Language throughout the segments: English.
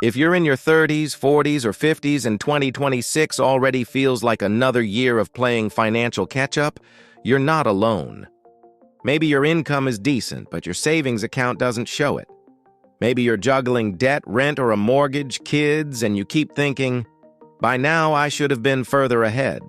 If you're in your 30s, 40s, or 50s and 2026 already feels like another year of playing financial catch-up, you're not alone. Maybe your income is decent, but your savings account doesn't show it. Maybe you're juggling debt, rent, or a mortgage, kids, and you keep thinking, by now I should have been further ahead.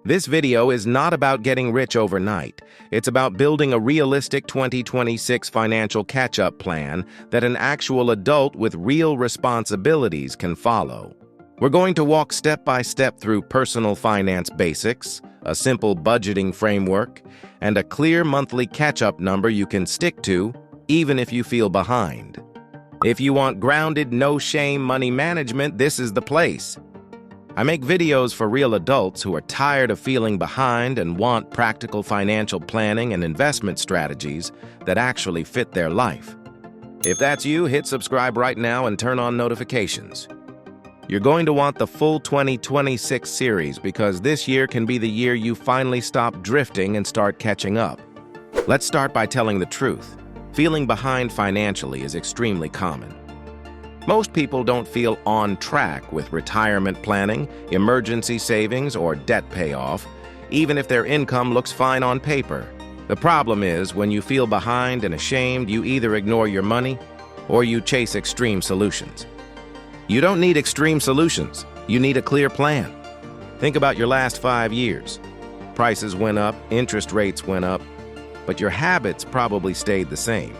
This video is not about getting rich overnight. It's about building a realistic 2026 financial catch-up plan that an actual adult with real responsibilities can follow. We're going to walk step by step through personal finance basics, a simple budgeting framework, and a clear monthly catch-up number you can stick to, even if you feel behind. If you want grounded, no-shame money management, this is the place. I make videos for real adults who are tired of feeling behind and want practical financial planning and investment strategies that actually fit their life. If that's you, hit subscribe right now and turn on notifications. You're going to want the full 2026 series because this year can be the year you finally stop drifting and start catching up. Let's start by telling the truth. Feeling behind financially is extremely common. Most people don't feel on track with retirement planning, emergency savings, or debt payoff, even if their income looks fine on paper. The problem is, when you feel behind and ashamed, you either ignore your money or you chase extreme solutions. You don't need extreme solutions. You need a clear plan. Think about your last 5 years. Prices went up, interest rates went up, but your habits probably stayed the same.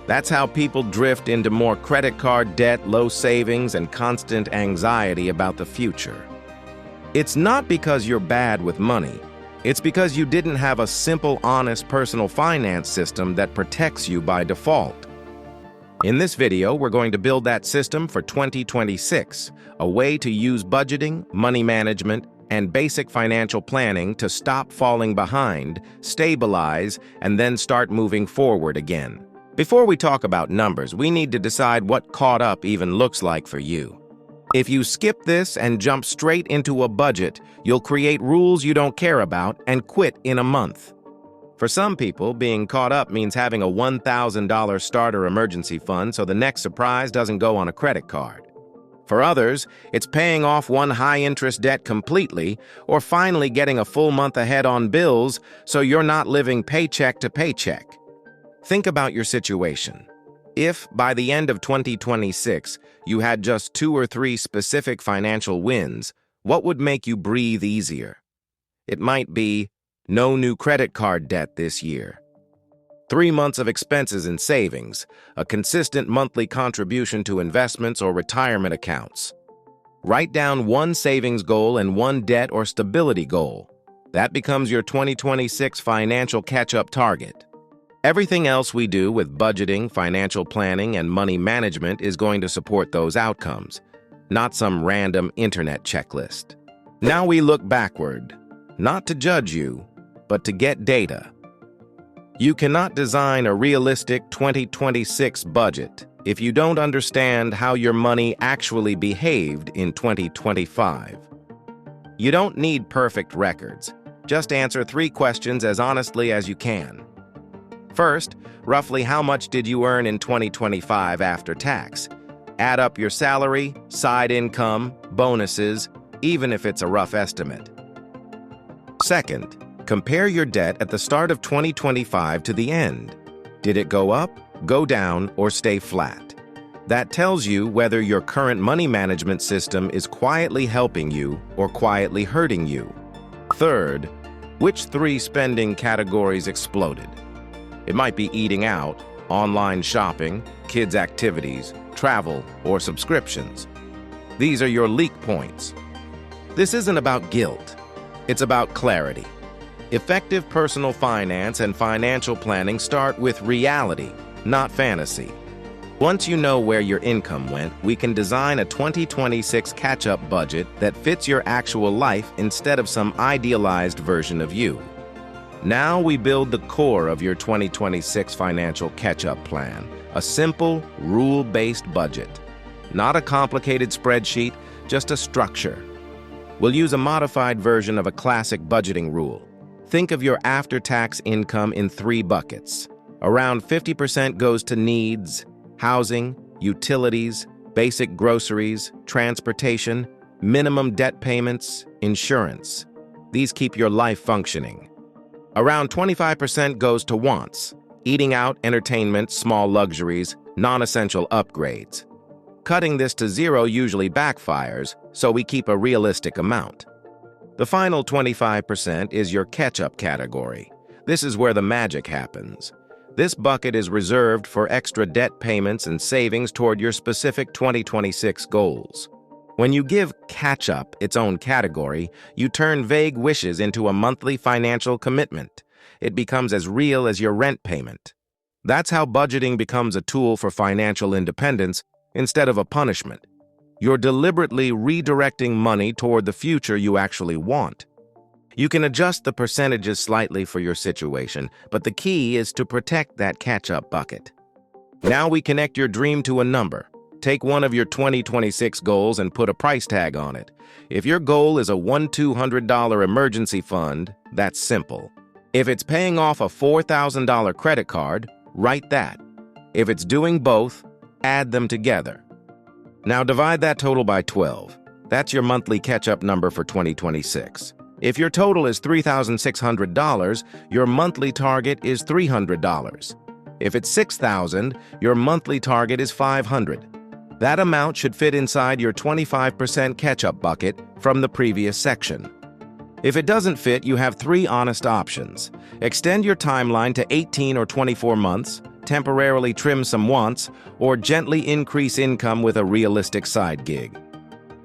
That's how people drift into more credit card debt, low savings, and constant anxiety about the future. It's not because you're bad with money. It's because you didn't have a simple, honest personal finance system that protects you by default. In this video, we're going to build that system for 2026, a way to use budgeting, money management, and basic financial planning to stop falling behind, stabilize, and then start moving forward again. Before we talk about numbers, we need to decide what caught up even looks like for you. If you skip this and jump straight into a budget, you'll create rules you don't care about and quit in a month. For some people, being caught up means having a $1,000 starter emergency fund so the next surprise doesn't go on a credit card. For others, it's paying off one high-interest debt completely or finally getting a full month ahead on bills so you're not living paycheck to paycheck. Think about your situation. If, by the end of 2026, you had just 2 or 3 specific financial wins, what would make you breathe easier? It might be no new credit card debt this year, 3 months of expenses and savings, a consistent monthly contribution to investments or retirement accounts. Write down one savings goal and one debt or stability goal. That becomes your 2026 financial catch-up target. Everything else we do with budgeting, financial planning, and money management is going to support those outcomes, not some random internet checklist. Now we look backward, not to judge you, but to get data. You cannot design a realistic 2026 budget if you don't understand how your money actually behaved in 2025. You don't need perfect records. Just answer 3 questions as honestly as you can. First, roughly how much did you earn in 2025 after tax? Add up your salary, side income, bonuses, even if it's a rough estimate. Second, compare your debt at the start of 2025 to the end. Did it go up, go down, or stay flat? That tells you whether your current money management system is quietly helping you or quietly hurting you. Third, which 3 spending categories exploded? It might be eating out, online shopping, kids' activities, travel, or subscriptions. These are your leak points. This isn't about guilt. It's about clarity. Effective personal finance and financial planning start with reality, not fantasy. Once you know where your income went, we can design a 2026 catch-up budget that fits your actual life instead of some idealized version of you. Now we build the core of your 2026 financial catch-up plan, a simple, rule-based budget. Not a complicated spreadsheet, just a structure. We'll use a modified version of a classic budgeting rule. Think of your after-tax income in 3 buckets. Around 50% goes to needs, housing, utilities, basic groceries, transportation, minimum debt payments, insurance. These keep your life functioning. Around 25% goes to wants, eating out, entertainment, small luxuries, non-essential upgrades. Cutting this to zero usually backfires, so we keep a realistic amount. The final 25% is your catch-up category. This is where the magic happens. This bucket is reserved for extra debt payments and savings toward your specific 2026 goals. When you give catch-up its own category, you turn vague wishes into a monthly financial commitment. It becomes as real as your rent payment. That's how budgeting becomes a tool for financial independence instead of a punishment. You're deliberately redirecting money toward the future you actually want. You can adjust the percentages slightly for your situation, but the key is to protect that catch-up bucket. Now we connect your dream to a number. Take one of your 2026 goals and put a price tag on it. If your goal is a $200 emergency fund, that's simple. If it's paying off a $4,000 credit card, write that. If it's doing both, add them together. Now divide that total by 12. That's your monthly catch-up number for 2026. If your total is $3,600, your monthly target is $300. If it's $6,000, your monthly target is $500. That amount should fit inside your 25% catch-up bucket from the previous section. If it doesn't fit, you have 3 honest options. Extend your timeline to 18 or 24 months, temporarily trim some wants, or gently increase income with a realistic side gig.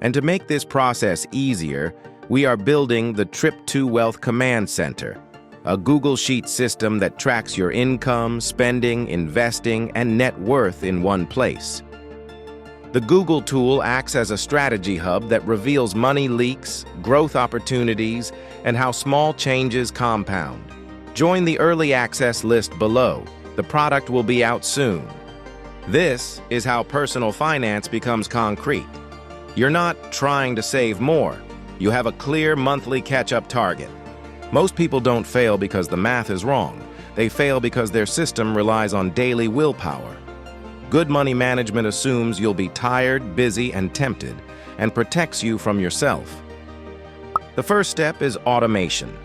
And to make this process easier, we are building the Trip to Wealth Command Center, a Google Sheet system that tracks your income, spending, investing, and net worth in one place. The Google tool acts as a strategy hub that reveals money leaks, growth opportunities, and how small changes compound. Join the early access list below. The product will be out soon. This is how personal finance becomes concrete. You're not trying to save more. You have a clear monthly catch-up target. Most people don't fail because the math is wrong. They fail because their system relies on daily willpower. Good money management assumes you'll be tired, busy, and tempted, and protects you from yourself. The first step is automation.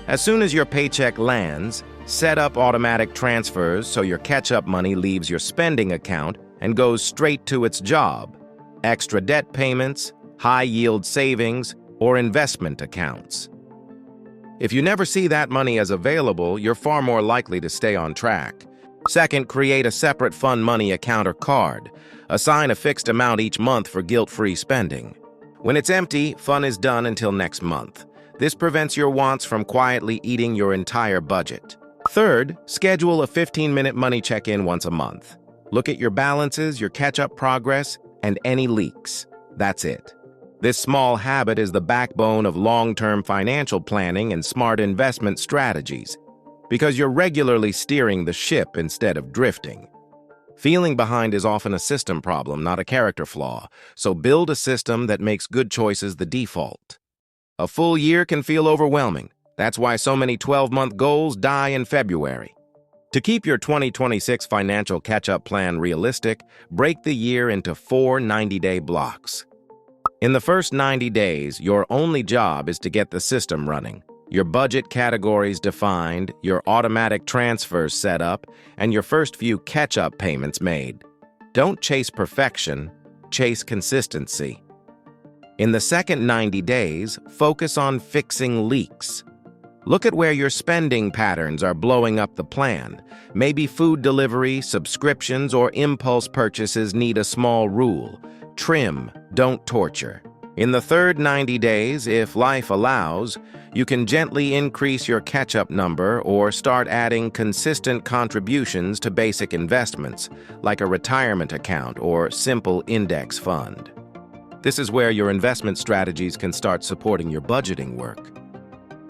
As soon as your paycheck lands, set up automatic transfers so your catch-up money leaves your spending account and goes straight to its job: extra debt payments, high-yield savings, or investment accounts. If you never see that money as available, you're far more likely to stay on track. Second, create a separate fund money account or card. Assign a fixed amount each month for guilt-free spending. When it's empty, fun is done until next month. This prevents your wants from quietly eating your entire budget. Third, schedule a 15-minute money check-in once a month. Look at your balances, your catch-up progress, and any leaks. That's it. This small habit is the backbone of long-term financial planning and smart investment strategies, because you're regularly steering the ship instead of drifting. Feeling behind is often a system problem, not a character flaw, so build a system that makes good choices the default. A full year can feel overwhelming. That's why so many 12-month goals die in February. To keep your 2026 financial catch-up plan realistic, break the year into 4 90-day blocks. In the first 90 days, your only job is to get the system running, your budget categories defined, your automatic transfers set up, and your first few catch-up payments made. Don't chase perfection, chase consistency. In the second 90 days, focus on fixing leaks. Look at where your spending patterns are blowing up the plan. Maybe food delivery, subscriptions, or impulse purchases need a small rule. Trim, don't torture. In the third 90 days, if life allows, you can gently increase your catch-up number or start adding consistent contributions to basic investments, like a retirement account or simple index fund. This is where your investment strategies can start supporting your budgeting work.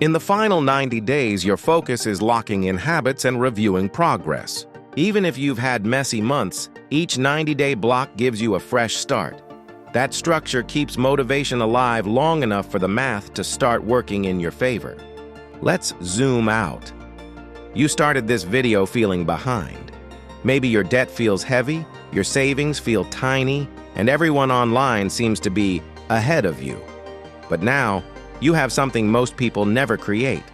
In the final 90 days, your focus is locking in habits and reviewing progress. Even if you've had messy months, each 90-day block gives you a fresh start. That structure keeps motivation alive long enough for the math to start working in your favor. Let's zoom out. You started this video feeling behind. Maybe your debt feels heavy, your savings feel tiny, and everyone online seems to be ahead of you. But now, you have something most people never create: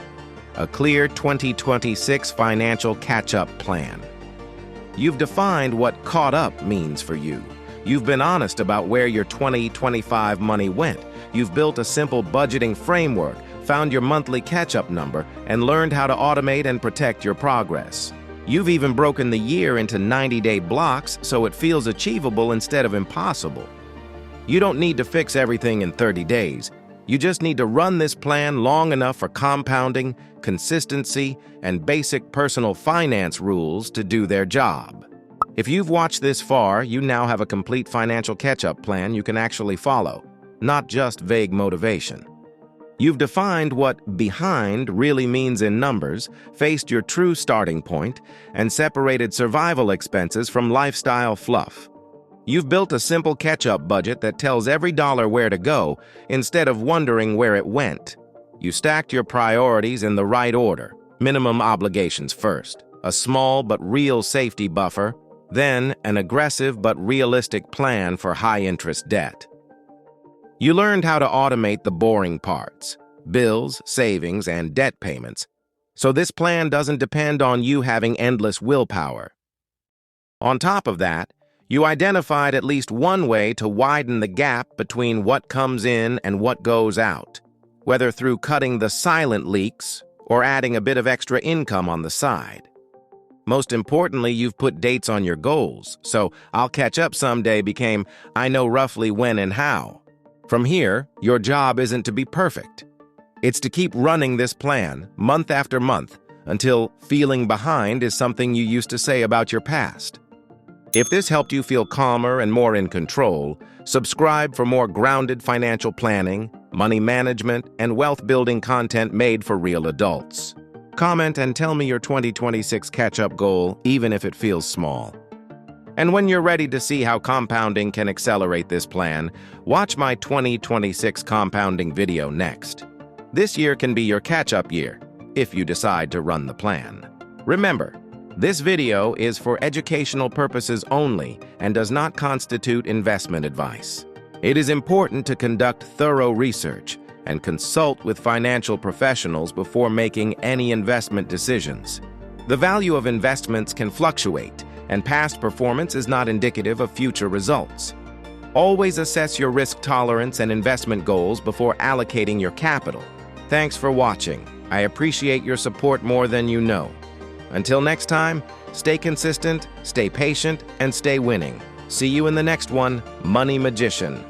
a clear 2026 financial catch-up plan. You've defined what caught up means for you. You've been honest about where your 2025 money went. You've built a simple budgeting framework, found your monthly catch-up number, and learned how to automate and protect your progress. You've even broken the year into 90-day blocks so it feels achievable instead of impossible. You don't need to fix everything in 30 days. You just need to run this plan long enough for compounding, consistency, and basic personal finance rules to do their job. If you've watched this far, you now have a complete financial catch-up plan you can actually follow, not just vague motivation. You've defined what behind really means in numbers, faced your true starting point, and separated survival expenses from lifestyle fluff. You've built a simple catch-up budget that tells every dollar where to go instead of wondering where it went. You stacked your priorities in the right order: minimum obligations first, a small but real safety buffer, then an aggressive but realistic plan for high-interest debt. You learned how to automate the boring parts: bills, savings, and debt payments, so this plan doesn't depend on you having endless willpower. On top of that, you identified at least one way to widen the gap between what comes in and what goes out, whether through cutting the silent leaks or adding a bit of extra income on the side. Most importantly, you've put dates on your goals, so "I'll catch up someday" became "I know roughly when and how." From here, your job isn't to be perfect. It's to keep running this plan month after month until feeling behind is something you used to say about your past. If this helped you feel calmer and more in control, subscribe for more grounded financial planning, money management, and wealth-building content made for real adults. Comment and tell me your 2026 catch-up goal, even if it feels small. And when you're ready to see how compounding can accelerate this plan, watch my 2026 compounding video next. This year can be your catch-up year, if you decide to run the plan. Remember, this video is for educational purposes only and does not constitute investment advice. It is important to conduct thorough research and consult with financial professionals before making any investment decisions. The value of investments can fluctuate, and past performance is not indicative of future results. Always assess your risk tolerance and investment goals before allocating your capital. Thanks for watching. I appreciate your support more than you know. Until next time, stay consistent, stay patient, and stay winning. See you in the next one, Money Magician.